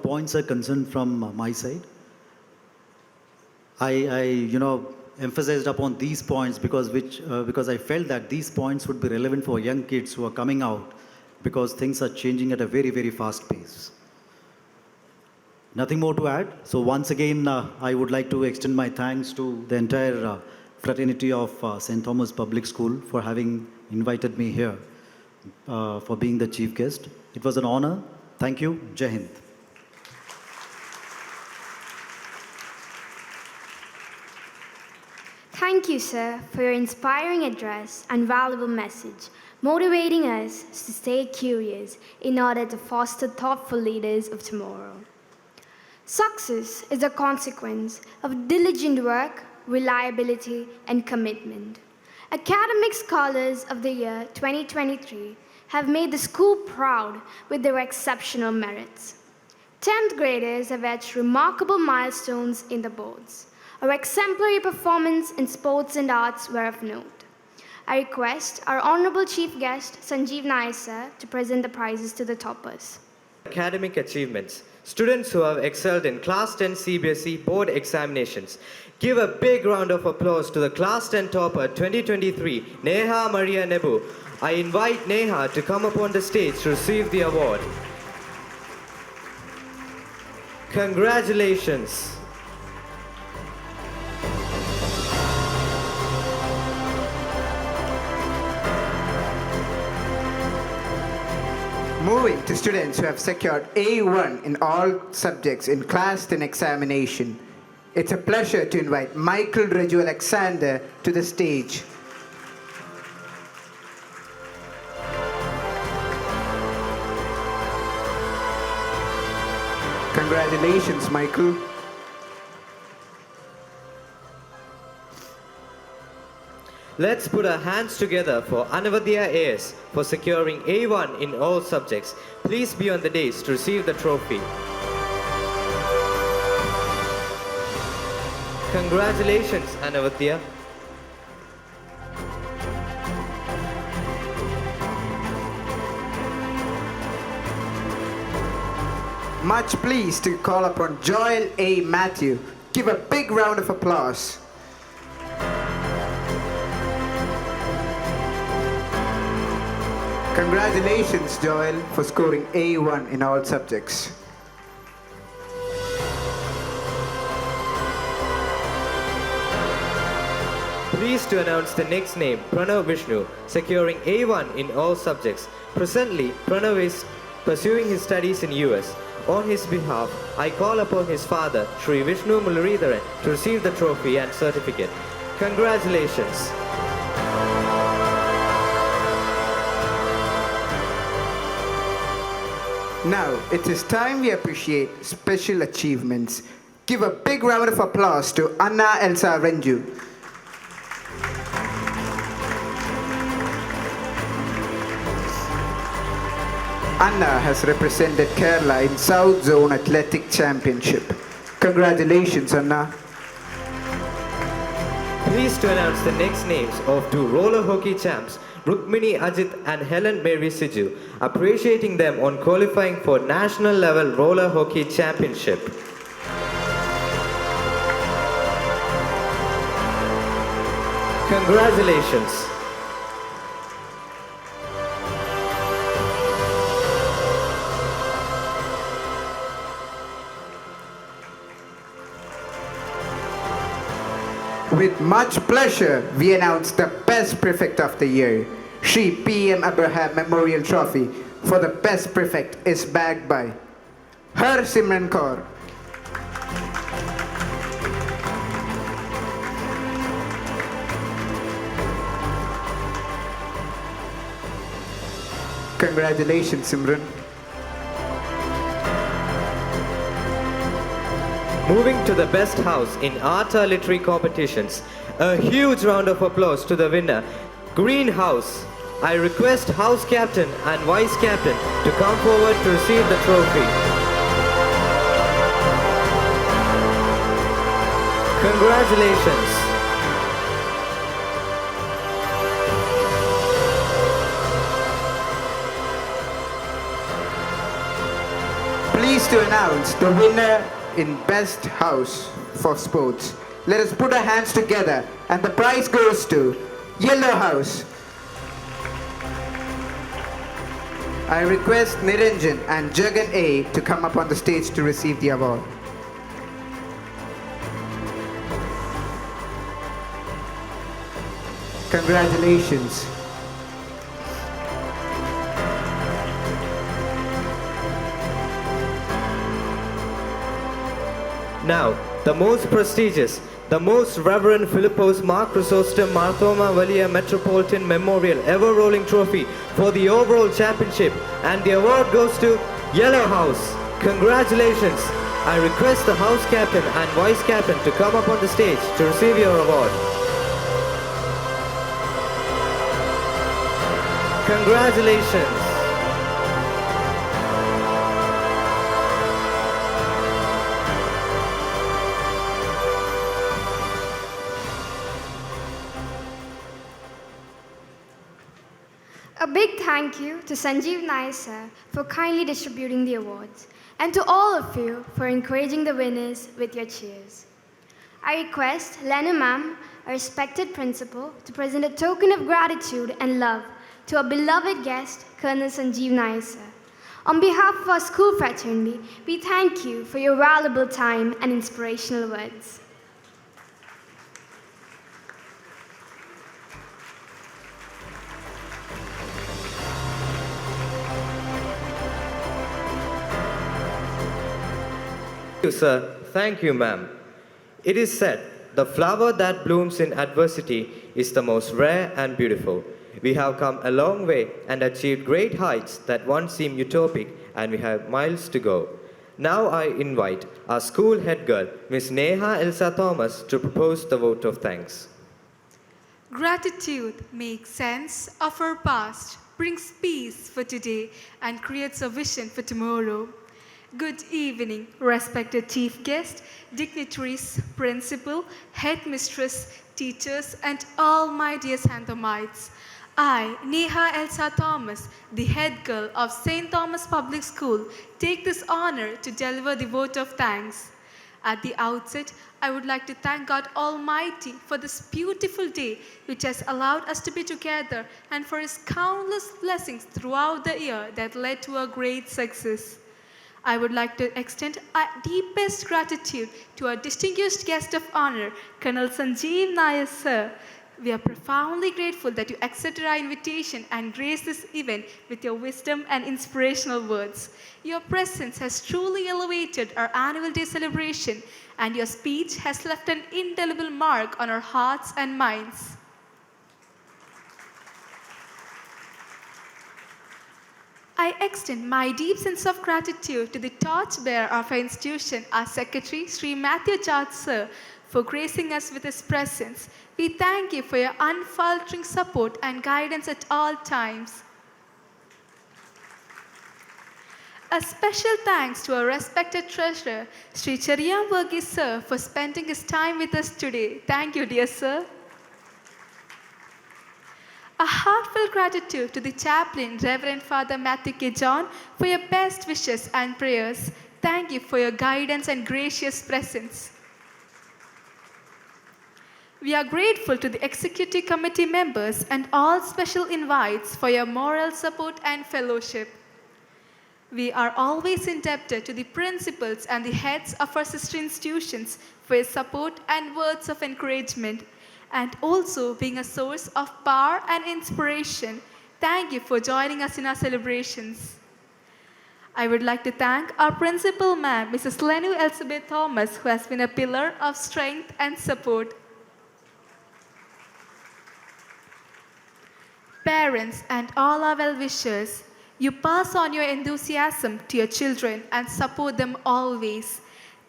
points are concerned from my side. I emphasized upon these points because I felt that these points would be relevant for young kids who are coming out because things are changing at a very, very fast pace. Nothing more to add. So once again, I would like to extend my thanks to the entire fraternity of St. Thomas Public School for having invited me here for being the chief guest. It was an honor. Thank you. Jai Hind. Thank you, sir, for your inspiring address and valuable message, motivating us to stay curious in order to foster thoughtful leaders of tomorrow. Success is a consequence of diligent work, reliability, and commitment. Academic Scholars of the Year 2023 have made the school proud with their exceptional merits. 10th graders have reached remarkable milestones in the boards. Our exemplary performance in sports and arts were of note. I request our Honorable Chief Guest, Sanjeev Nair sir, to present the prizes to the toppers. Academic achievements. Students who have excelled in Class 10 CBSE board examinations. Give a big round of applause to the Class 10 topper 2023, Neha Maria Nebu. I invite Neha to come upon the stage to receive the award. Congratulations. Moving to students who have secured A1 in all subjects in Class 10 examination. It's a pleasure to invite Michael Reju Alexander to the stage. Congratulations, Michael. Let's put our hands together for Anavadya AS for securing A1 in all subjects. Please be on the dais to receive the trophy. Congratulations, Anavadya. Much pleased to call upon Joel A. Matthew. Give a big round of applause. Congratulations, Joel, for scoring A1 in all subjects. Pleased to announce the next name, Pranav Vishnu, securing A1 in all subjects. Presently, Pranav is pursuing his studies in US. On his behalf, I call upon his father, Sri Vishnu Mularidharan, to receive the trophy and certificate. Congratulations. Now, it is time we appreciate special achievements. Give a big round of applause to Anna Elsa Renju. Anna has represented Kerala in South Zone Athletic Championship. Congratulations, Anna. Pleased to announce the next names of two roller hockey champs, Rukmini Ajit and Helen Mary Siju, appreciating them on qualifying for National Level Roller Hockey Championship. Congratulations. With much pleasure, we announce the Best Prefect of the Year. Shri P.M. Abraham Memorial Trophy for the Best Prefect is bagged by Har Simran Kaur. Congratulations, Simran. Moving to the best house in art or literary competitions, a huge round of applause to the winner, Green House. I request House Captain and Vice Captain to come forward to receive the trophy. Congratulations. Pleased to announce the winner in Best House for Sports. Let us put our hands together and the prize goes to Yellow House. I request Niranjan and Jagan A to come up on the stage to receive the award. Congratulations. Now, the most prestigious, the most Reverend Philippos Mar Chrysostom Marthoma Valia Metropolitan Memorial Ever Rolling Trophy for the overall championship, and the award goes to Yellow House. Congratulations. I request the House Captain and Vice Captain to come up on the stage to receive your award. Congratulations. A big thank you to Sanjeev Nair sir for kindly distributing the awards, and to all of you for encouraging the winners with your cheers. I request Lena ma'am, a respected principal, to present a token of gratitude and love to our beloved guest, Colonel Sanjeev Nair sir. On behalf of our school fraternity, we thank you for your valuable time and inspirational words. Thank you, sir. Thank you, ma'am. It is said, the flower that blooms in adversity is the most rare and beautiful. We have come a long way and achieved great heights that once seemed utopic, and we have miles to go. Now I invite our school head girl, Miss Neha Elsa Thomas, to propose the vote of thanks. Gratitude makes sense of our past, brings peace for today, and creates a vision for tomorrow. Good evening, respected chief guest, dignitaries, principal, headmistress, teachers, and all my dear Santhamites. I, Neha Elsa Thomas, the head girl of St. Thomas Public School, take this honor to deliver the vote of thanks. At the outset, I would like to thank God Almighty for this beautiful day which has allowed us to be together, and for His countless blessings throughout the year that led to a great success. I would like to extend our deepest gratitude to our distinguished guest of honor, Colonel Sanjeev Nair sir. We are profoundly grateful that you accepted our invitation and graced this event with your wisdom and inspirational words. Your presence has truly elevated our annual day celebration, and your speech has left an indelible mark on our hearts and minds. I extend my deep sense of gratitude to the torchbearer of our institution, our secretary, Sri Matthew George sir, for gracing us with his presence. We thank you for your unfaltering support and guidance at all times. A special thanks to our respected treasurer, Sri Chariyam Verghese sir, for spending his time with us today. Thank you, dear sir. A heartfelt gratitude to the chaplain, Reverend Father Matthew K. John, for your best wishes and prayers. Thank you for your guidance and gracious presence. We are grateful to the Executive Committee members and all special invites for your moral support and fellowship. We are always indebted to the principals and the heads of our sister institutions for your support and words of encouragement, and also being a source of power and inspiration. Thank you for joining us in our celebrations. I would like to thank our principal ma'am, Mrs. Lenu Elizabeth Thomas, who has been a pillar of strength and support. Parents and all our well-wishers, you pass on your enthusiasm to your children and support them always.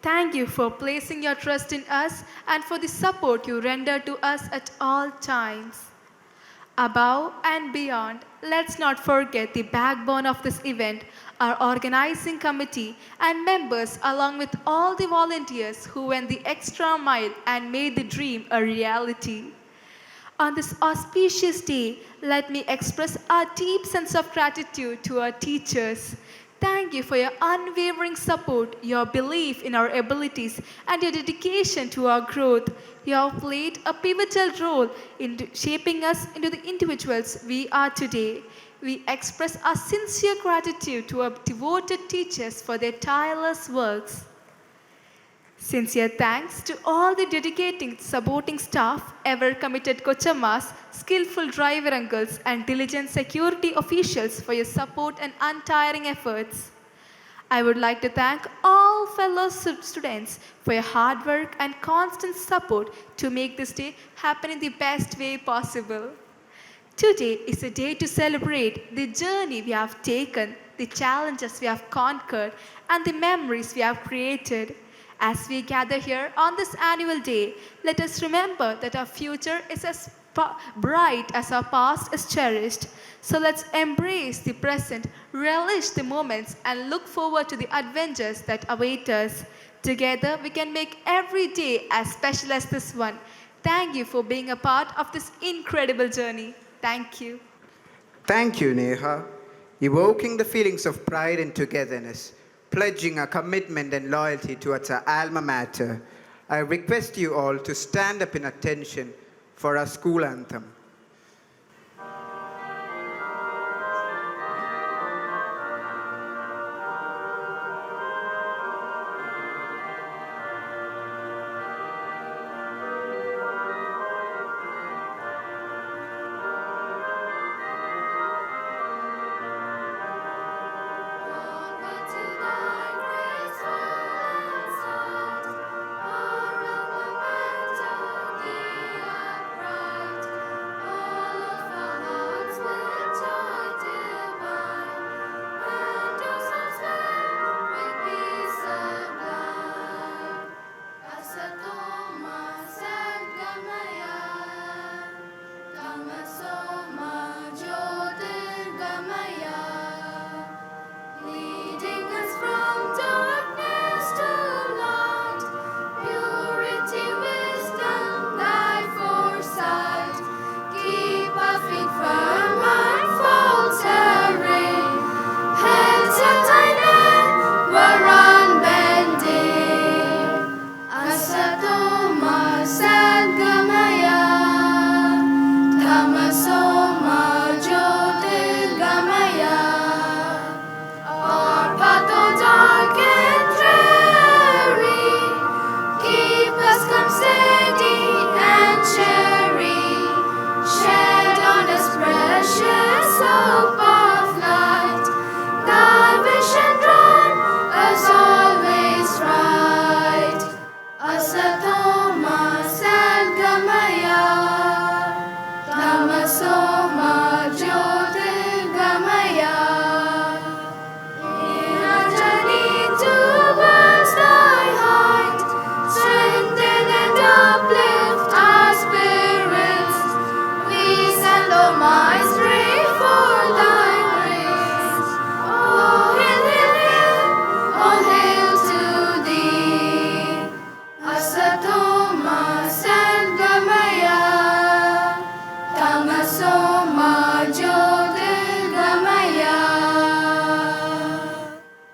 Thank you for placing your trust in us and for the support you render to us at all times. Above and beyond, let's not forget the backbone of this event, our organizing committee and members, along with all the volunteers who went the extra mile and made the dream a reality. On this auspicious day, let me express our deep sense of gratitude to our teachers. Thank you for your unwavering support, your belief in our abilities, and your dedication to our growth. You have played a pivotal role in shaping us into the individuals we are today. We express our sincere gratitude to our devoted teachers for their tireless works. Sincere thanks to all the dedicated supporting staff, ever-committed Kochamas, skillful driver uncles, and diligent security officials for your support and untiring efforts. I would like to thank all fellow students for your hard work and constant support to make this day happen in the best way possible. Today is a day to celebrate the journey we have taken, the challenges we have conquered, and the memories we have created. As we gather here on this annual day, let us remember that our future is as bright as our past is cherished. So let's embrace the present, relish the moments, and look forward to the adventures that await us. Together, we can make every day as special as this one. Thank you for being a part of this incredible journey. Thank you. Thank you, Neha. Evoking the feelings of pride and togetherness, pledging our commitment and loyalty towards our alma mater, I request you all to stand up in attention for our school anthem.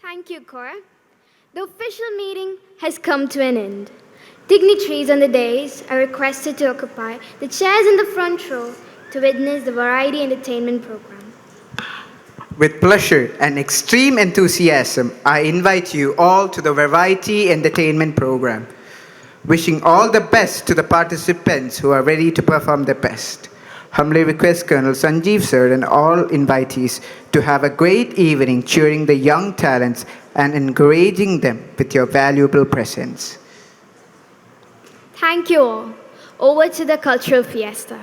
Thank you, Cora. The official meeting has come to an end. Dignitaries on the dais are requested to occupy the chairs in the front row to witness the variety entertainment program. With pleasure and extreme enthusiasm, I invite you all to the Variety Entertainment Program. Wishing all the best to the participants who are ready to perform their best. Humbly request Colonel Sanjeev sir and all invitees to have a great evening cheering the young talents and encouraging them with your valuable presence. Thank you all. Over to the cultural fiesta.